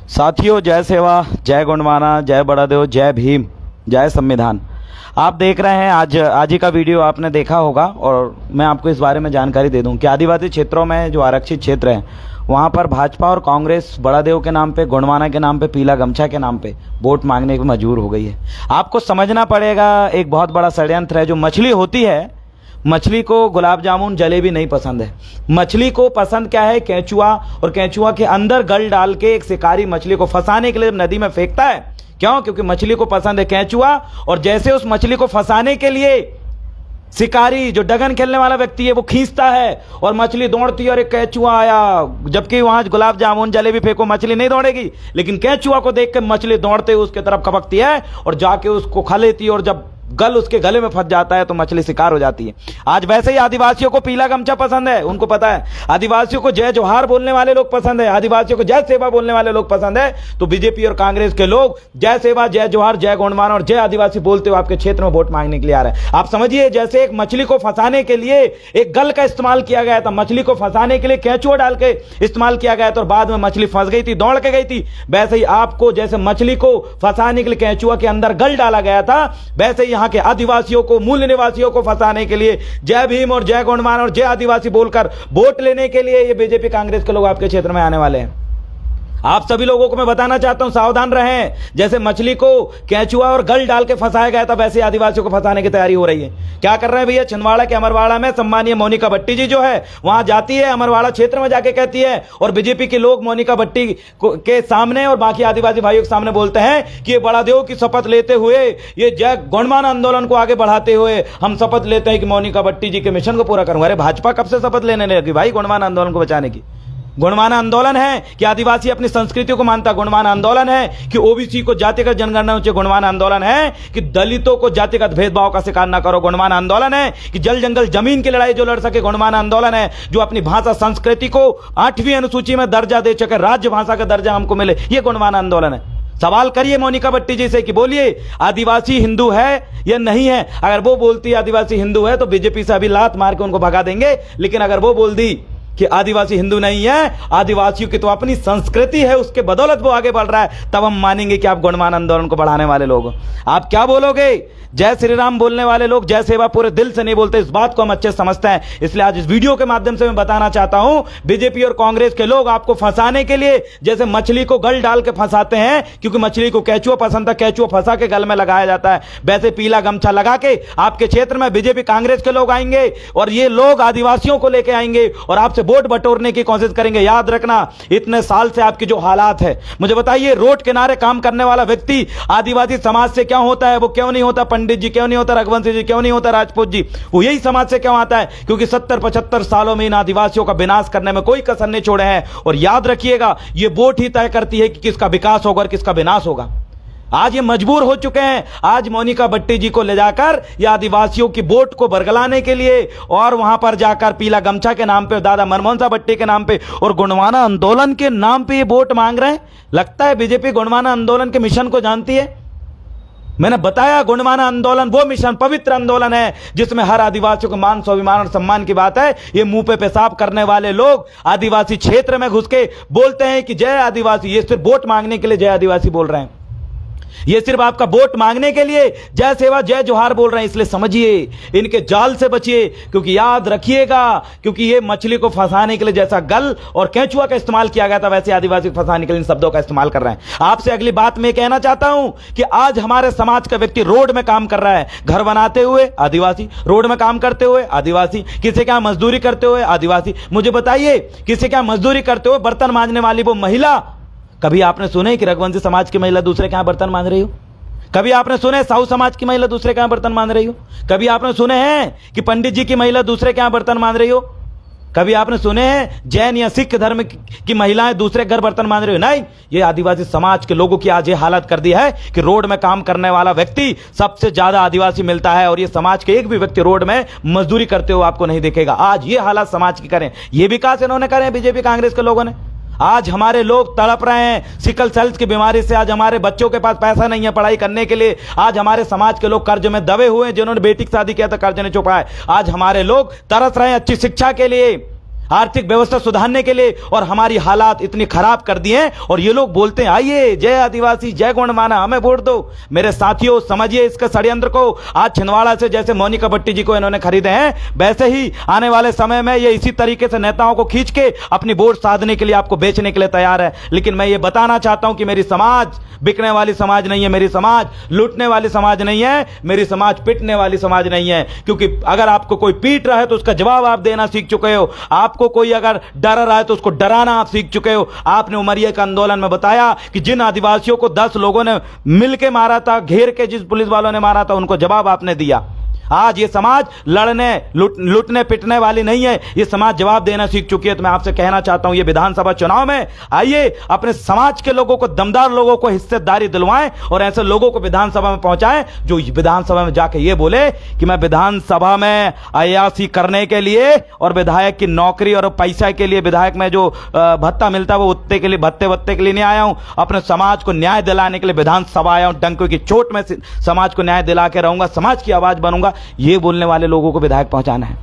साथियों, जय सेवा, जय गुणमाना, जय बड़ादेव, जय भीम, जय संविधान। आप देख रहे हैं आज ही का वीडियो आपने देखा होगा और मैं आपको इस बारे में जानकारी दे दूं कि आदिवासी क्षेत्रों में जो आरक्षित क्षेत्र हैं वहां पर भाजपा और कांग्रेस बड़ादेव के नाम पे, गुणमाना के नाम पे, पीला गमछा के नाम पे वोट मांगने की मजबूर हो गई है। आपको समझना पड़ेगा, एक बहुत बड़ा षड्यंत्र है। जो मछली होती है, मछली को गुलाब जामुन जलेबी नहीं पसंद है। मछली को पसंद क्या है? केंचुआ। और केंचुआ के अंदर गल डाल के एक शिकारी मछली को फंसाने के लिए नदी में फेंकता है। क्यों? क्योंकि मछली को पसंद है केंचुआ। और जैसे उस मछली को फंसाने के लिए शिकारी, जो डगन खेलने वाला व्यक्ति है, वो खींचता है और मछली दौड़ती है और एक केंचुआ आया। जबकि वहां गुलाब जामुन जलेबी फेंको, मछली नहीं दौड़ेगी, लेकिन केंचुआ को देख के मछली दौड़ते हुए उसके तरफ खपकती है और जाके उसको खा लेती है। और जब गल उसके गले में फंस जाता है तो मछली शिकार हो जाती है। आज वैसे ही आदिवासियों को पीला गमछा पसंद है, उनको पता है। आदिवासियों को जय जोहार बोलने वाले लोग पसंद है, आदिवासियों को जय सेवा बोलने वाले लोग पसंद है। तो बीजेपी और कांग्रेस के लोग जय सेवा, जय जोहार, जय गुणमाना और जय आदिवासी बोलते हुए आपके क्षेत्र में वोट मांगने के लिए आ रहे हैं। आप समझिए, जैसे एक मछली को फंसाने के लिए एक गल का इस्तेमाल किया गया था, मछली को फंसाने के लिए केंचुआ डाल के इस्तेमाल किया गया था और बाद में मछली फंस गई थी, दौड़ के गई थी। वैसे ही आपको जैसे मछली को फंसाने के लिए केंचुआ के अंदर गल डाला गया था, वैसे ही यहाँ के आदिवासियों को, मूल निवासियों को फंसाने के लिए जय भीम और जय गुणमान और जय आदिवासी बोलकर वोट लेने के लिए ये बीजेपी कांग्रेस के लोग आपके क्षेत्र में आने वाले हैं। आप सभी लोगों को मैं बताना चाहता हूं, सावधान रहें। जैसे मछली को केंचुआ और गल डाल के फंसाया गया था, वैसे आदिवासियों को फंसाने की तैयारी हो रही है। क्या कर रहे हैं भैया? छिंदवाड़ा के अमरवाड़ा में सम्मानीय मोनिका भट्टी जी जो है, वहां जाती है, अमरवाड़ा क्षेत्र में जाके कहती है और बीजेपी के लोग मोनिका भट्टी के सामने और बाकी आदिवासी भाइयों के सामने बोलते हैं कि ये बड़ादेव की शपथ लेते हुए, ये जय गुणमान आंदोलन को आगे बढ़ाते हुए हम शपथ लेते हैं कि मोनिका भट्टी जी के मिशन को पूरा करूंगा। अरे भाजपा कब से शपथ लेने लगी भाई गुणमान आंदोलन को बचाने की? गुणमाना आंदोलन है कि आदिवासी अपनी संस्कृति को मानता, गुणमाना आंदोलन है कि ओबीसी को जातिगत जनगणना होनी चाहिए, गुणमाना आंदोलन है कि दलितों को जातिगत भेदभाव का शिकार न करो, गुणमाना आंदोलन है कि जल जंगल जमीन की लड़ाई जो लड़ सके, गुणमाना आंदोलन है जो अपनी भाषा संस्कृति को 8वीं अनुसूची में दर्जा दे सके, राज्य भाषा का दर्जा हमको मिले, ये गुणमाना आंदोलन है। सवाल करिए मोनिका भट्टी जी से कि बोलिए आदिवासी हिंदू है या नहीं है। अगर वो बोलती है आदिवासी हिंदू है तो बीजेपी से अभी लात मार के उनको भगा देंगे। लेकिन अगर वो बोल दी कि आदिवासी हिंदू नहीं है, आदिवासियों की तो अपनी संस्कृति है, उसके बदौलत वो आगे बढ़ रहा है, तब हम मानेंगे कि आप गुणमान आंदोलन को बढ़ाने वाले लोग। आप क्या बोलोगे? जय श्री राम बोलने वाले लोग जय सेवा पूरे दिल से नहीं बोलते, इस बात को हम अच्छे समझते हैं। इसलिए आज इस वीडियो के माध्यम से मैं बताना चाहता हूं, बीजेपी और कांग्रेस के लोग आपको फंसाने के लिए जैसे मछली को गल डाल के फंसाते हैं, क्योंकि मछली को केंचुआ पसंद है, केंचुआ फंसा के गल में लगाया जाता है, वैसे पीला गमछा लगा के आपके क्षेत्र में बीजेपी कांग्रेस के लोग आएंगे और ये लोग आदिवासियों को लेकर आएंगे और आपसे वोट बटोरने की कोशिश करेंगे। याद रखना, इतने साल से आपकी जो हालात है, मुझे बताइए, रोड किनारे काम करने वाला व्यक्ति आदिवासी समाज से क्यों होता है? वो क्यों नहीं होता पंडित जी, क्यों नहीं होता रघुवंशी जी, क्यों नहीं होता राजपूत जी? वो यही समाज से क्यों आता है? क्योंकि 70-75 सालों में इन आदिवासियों का विनाश करने में कोई कसर नहीं छोड़े हैं। और याद रखिएगा, ये वोट ही तय करती है कि किसका विकास होगा और किसका विनाश होगा। आज ये मजबूर हो चुके हैं, आज मोनिका भट्टी जी को ले जाकर या आदिवासियों की वोट को बरगलाने के लिए और वहां पर जाकर पीला गमछा के नाम पे, दादा मनमोहन साहब भट्टी के नाम पे और गुणमाना आंदोलन के नाम पे ये वोट मांग रहे हैं। लगता है बीजेपी गुणमाना आंदोलन के मिशन को जानती है। मैंने बताया, गुणमाना आंदोलन वो मिशन, पवित्र आंदोलन है जिसमें हर आदिवासियों को मान, स्वाभिमान और सम्मान की बात है। ये मुंह पे पेशाब करने वाले लोग आदिवासी क्षेत्र में घुस के बोलते हैं कि जय आदिवासी, ये सिर्फ वोट मांगने के लिए जय आदिवासी बोल रहे हैं, ये सिर्फ आपका वोट मांगने के लिए जय सेवा जय जोहार बोल रहे हैं। इसलिए समझिए, इनके जाल से बचिए, क्योंकि याद रखिएगा, क्योंकि ये मछली को फंसाने के लिए जैसा गल और केंचुआ का इस्तेमाल किया गया था, वैसे आदिवासी को फंसाने के लिए इन शब्दों का इस्तेमाल कर रहे हैं। आपसे अगली बात मैं कहना चाहता हूं कि आज हमारे समाज का व्यक्ति रोड में काम कर रहा है, घर बनाते हुए आदिवासी, रोड में काम करते हुए आदिवासी, किसी क्या मजदूरी करते हुए आदिवासी। मुझे बताइए, किसी क्या मजदूरी करते हुए बर्तन मांजने वाली वो महिला, कभी आपने सुने कि रघुवंशी समाज की महिला दूसरे के यहां बर्तन मांज रही हो? कभी आपने सुने साहू समाज की महिला दूसरे के यहां बर्तन मांज रही हो? कभी आपने सुने हैं कि पंडित जी की महिला दूसरे के यहां बर्तन मांज रही हो? कभी आपने सुने हैं जैन या सिख धर्म की महिलाएं दूसरे घर बर्तन मांज रही हो? नहीं, ये आदिवासी समाज के लोगों की आज ये हालत कर दी है कि रोड में काम करने वाला व्यक्ति सबसे ज्यादा आदिवासी मिलता है और ये समाज के एक भी व्यक्ति रोड में मजदूरी करते हुए आपको नहीं दिखेगा। आज ये हालत समाज की करें, ये विकास इन्होंने करे बीजेपी कांग्रेस के लोगों ने। आज हमारे लोग तड़प रहे हैं सिकल सेल्स की बीमारी से, आज हमारे बच्चों के पास पैसा नहीं है पढ़ाई करने के लिए, आज हमारे समाज के लोग कर्ज में दबे हुए हैं, जिन्होंने बेटी की शादी किया था कर्ज नहीं चुकाए, आज हमारे लोग तरस रहे हैं अच्छी शिक्षा के लिए, आर्थिक व्यवस्था सुधारने के लिए, और हमारी हालात इतनी खराब कर दी हैं। और ये लोग बोलते हैं आइए जय आदिवासी जय गोंडमाना हमें वोट दो। मेरे साथियों समझिए इसके षड्यंत्र को। आज छिंदवाड़ा से जैसे मोनिका भट्टी जी को इन्होंने खरीदे हैं, वैसे ही आने वाले समय में ये इसी तरीके से नेताओं को खींच के अपनी वोट साधने के लिए आपको बेचने के लिए तैयार है। लेकिन मैं ये बताना चाहता हूं कि मेरी समाज बिकने वाली समाज नहीं है, मेरी समाज लूटने वाली समाज नहीं है, मेरी समाज पिटने वाली समाज नहीं है। क्योंकि अगर आपको कोई पीट रहा है तो उसका जवाब आप देना सीख चुके हो। आपको कोई अगर डरा रहा है तो उसको डराना आप सीख चुके हो। आपने उमरिया के आंदोलन में बताया कि जिन आदिवासियों को 10 लोगों ने मिलकर मारा था, घेर के जिस पुलिस वालों ने मारा था, उनको जवाब आपने दिया। आज ये समाज लड़ने लूटने पिटने वाली नहीं है, ये समाज जवाब देना सीख चुकी है। तो मैं आपसे कहना चाहता हूं ये विधानसभा चुनाव में आइए अपने समाज के लोगों को, दमदार लोगों को हिस्सेदारी दिलवाएं और ऐसे लोगों को विधानसभा में पहुंचाएं जो विधानसभा में जाके ये बोले कि मैं विधानसभा में अय्यासी करने के लिए और विधायक की नौकरी और पैसा के लिए, विधायक में जो भत्ता मिलता है वो उत्ते के लिए, भत्ते के लिए नहीं आया हूं। अपने समाज को न्याय दिलाने के लिए विधानसभा आया हूं। डंके की चोट में समाज को न्याय दिला के रहूंगा, समाज की आवाज बनूंगा। ये बोलने वाले लोगों को विधायक पहुंचाना है।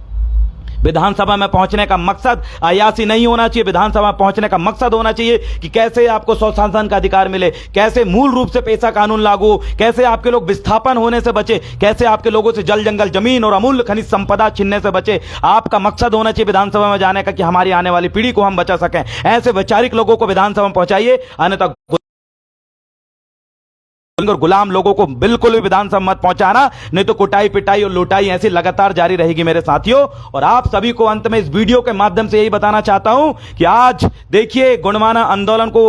विधानसभा में पहुंचने का मकसद अय्यासी नहीं होना चाहिए। विधानसभा में पहुंचने का मकसद होना चाहिए कि कैसे आपको स्वशासन का अधिकार मिले, कैसे मूल रूप से पेशा कानून लागू, कैसे आपके लोग विस्थापन होने से बचे, कैसे आपके लोगों से जल जंगल जमीन और अमूल्य खनिज संपदा छीनने से बचे। आपका मकसद होना चाहिए विधानसभा में जाने का कि हमारी आने वाली पीढ़ी को हम बचा सकें। ऐसे वैचारिक लोगों को विधानसभा में पहुंचाइए, अन्यथा और गुलाम लोगों को बिल्कुल भी विधानसभा मत पहुंचाना, नहीं तो कुटाई पिटाई और लुटाई ऐसी लगातार जारी रहेगी मेरे साथियों। और आप सभी को अंत में इस वीडियो के माध्यम से यही बताना चाहता हूं कि आज देखिए गोंडमाना आंदोलन को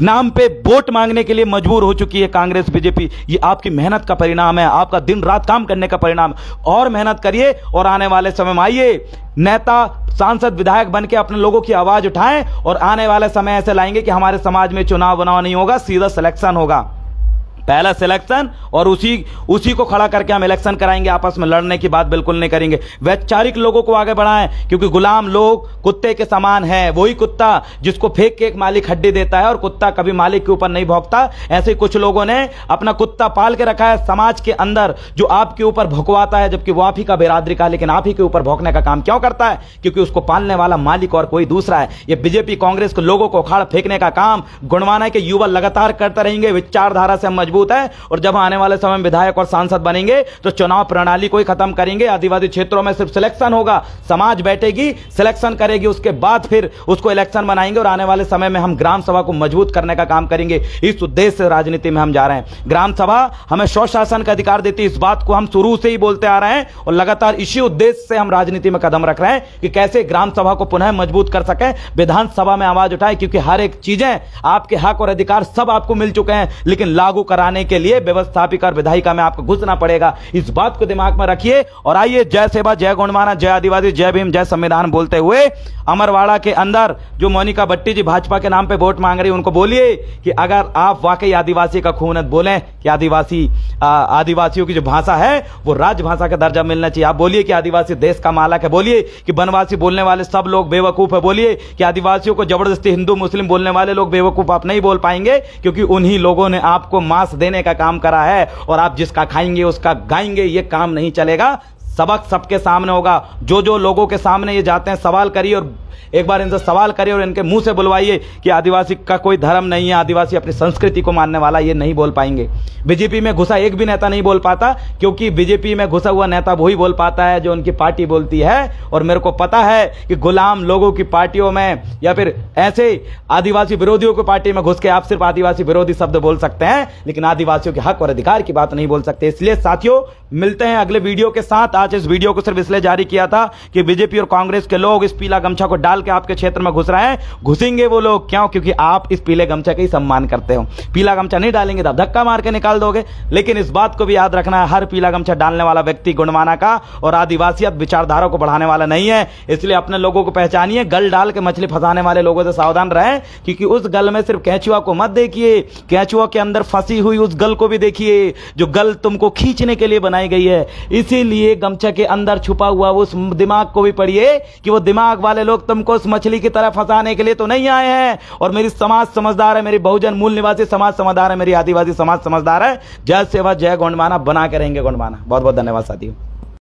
नाम पे वोट मांगने के लिए मजबूर हो चुकी है कांग्रेस बीजेपी। ये आपकी मेहनत का परिणाम है, आपका दिन रात काम करने का परिणाम। और मेहनत करिए और आने वाले समय में आइए नेता सांसद विधायक बन के अपने लोगों की आवाज उठाएं और आने वाले समय ऐसे लाएंगे कि हमारे समाज में चुनाव नहीं होगा, सीधा सिलेक्शन होगा। पहला सिलेक्शन और उसी को खड़ा करके हम इलेक्शन कराएंगे। आपस में लड़ने की बात बिल्कुल नहीं करेंगे। वैचारिक लोगों को आगे बढ़ाएं, क्योंकि गुलाम लोग कुत्ते के समान है। वही कुत्ता जिसको फेंक के एक मालिक हड्डी देता है और कुत्ता कभी मालिक के ऊपर नहीं भौंकता। ऐसे कुछ लोगों ने अपना कुत्ता पाल के रखा है समाज के अंदर, जो आपके ऊपर भौंकवाता है, जबकि वो आप ही का बिरादरी का, लेकिन आप ही के ऊपर भौंकने का काम क्यों करता है? क्योंकि उसको पालने वाला मालिक और कोई दूसरा है। ये बीजेपी कांग्रेस के लोगों को उखाड़ फेंकने का काम गोंडमाना के युवा लगातार करते रहेंगे। विचारधारा से हम मजबूत है और जब आने वाले समय में विधायक और सांसद बनेंगे तो चुनाव प्रणाली को ही खत्म करेंगे। आदिवासी क्षेत्रों में सिर्फ सिलेक्शन होगा, समाज बैठेगी, सिलेक्शन करेगी, उसके बाद फिर उसको इलेक्शन बनाएंगे और आने वाले समय में हम ग्राम सभा को मजबूत करने का काम करेंगे। इस उद्देश्य से राजनीति में हम जा रहे हैं। ग्राम सभा हमें स्वशासन का अधिकार देती है, इस बात को हम शुरू से ही बोलते आ रहे हैं और लगातार इसी उद्देश्य से हम राजनीति में कदम रख रहे हैं कि कैसे ग्राम सभा को पुनः मजबूत कर सकें, विधानसभा में आवाज उठाएं। क्योंकि हर एक चीजें, आपके हक और अधिकार सब आपको मिल चुके हैं, लेकिन लागू कराने के लिए व्यवस्थापिका और विधायिका में आपको घुसना पड़ेगा। इस बात को दिमाग में रखिए और आइए जय सेवा, जय गोंडमाना, जय आदिवासी, जय भीम, जय संविधान बोलते हुए अमरवाड़ा के अंदर जो मोनिका भट्टी जी भाजपा के नाम पे वोट मांग रही है, उनको बोलिए कि अगर आप वाकई आदिवासी का खून है, बोलें कि आदिवासियों की जो भाषा है वो राजभाषा का दर्जा मिलना चाहिए। आप बोलिए कि आदिवासी देश का मालक है, बोलिए कि वनवासी बोलने वाले सब लोग बेवकूफ है, बोलिए कि आदिवासियों को जबरदस्ती हिंदू मुस्लिम बोलने वाले लोग बेवकूफ। आप नहीं बोल पाएंगे क्योंकि उन्हीं लोगों ने आपको मांस देने का काम करा है और आप जिसका खाएंगे उसका गाएंगे। ये काम नहीं चलेगा। सबक सबके सामने होगा। जो लोगों के सामने ये जाते हैं, सवाल करिए और एक बार इनसे सवाल करिए और इनके मुंह से बुलवाइए कि आदिवासी का कोई धर्म नहीं है, आदिवासी अपनी संस्कृति को मानने वाला, ये नहीं बोल पाएंगे। बीजेपी में घुसा एक भी नेता नहीं बोल पाता, क्योंकि बीजेपी में घुसा हुआ नेता वही बोल पाता है जो उनकी पार्टी बोलती है। और मेरे को पता है कि गुलाम लोगों की पार्टियों में या फिर ऐसे आदिवासी विरोधियों की पार्टी में घुस के आप सिर्फ आदिवासी विरोधी शब्द बोल सकते हैं, लेकिन आदिवासियों के हक और अधिकार की बात नहीं बोल सकते। इसलिए साथियों, मिलते हैं अगले वीडियो के साथ। आज इस वीडियो को सिर्फ इसलिए जारी किया था कि बीजेपी और कांग्रेस के लोग इस पीला गमछा को डाल के आपके क्षेत्र में घुस रहे हैं। घुसेंगे वो लोग क्यों? क्योंकि आप इस पीले गमछा का ही सम्मान करते हो। पीला गमछा नहीं डालेंगे तो आप धक्का मार के निकाल दोगे। लेकिन इस बात को भी याद रखना है, हर पीला गमछा डालने वाला व्यक्ति गोंडमाना का और आदिवासियत विचारधारा को बढ़ाने वाला नहीं है। इसलिए अपने लोगों को पहचानिए। गल डाल के मछली फंसाने वाले लोगों से सावधान रहें, क्योंकि उस गल में सिर्फ केंचुआ को मत देखिए, केंचुआ के अंदर फंसी हुई उस गल को भी देखिए, जो गल तुमको खींचने के लिए बनाई गई है। इसीलिए गमछे के अंदर छुपा हुआ उस दिमाग को भी पढ़िए कि वो दिमाग वाले लोग तुमको उस मछली की तरह फंसाने के लिए तो नहीं आए हैं। और मेरी समाज समझदार है, मेरी बहुजन मूल निवासी समाज समझदार है, मेरी आदिवासी समाज समझदार है। जय सेवा, जय गोंडमाना, बना के रहेंगे गोंडमाना। बहुत बहुत धन्यवाद साथियों।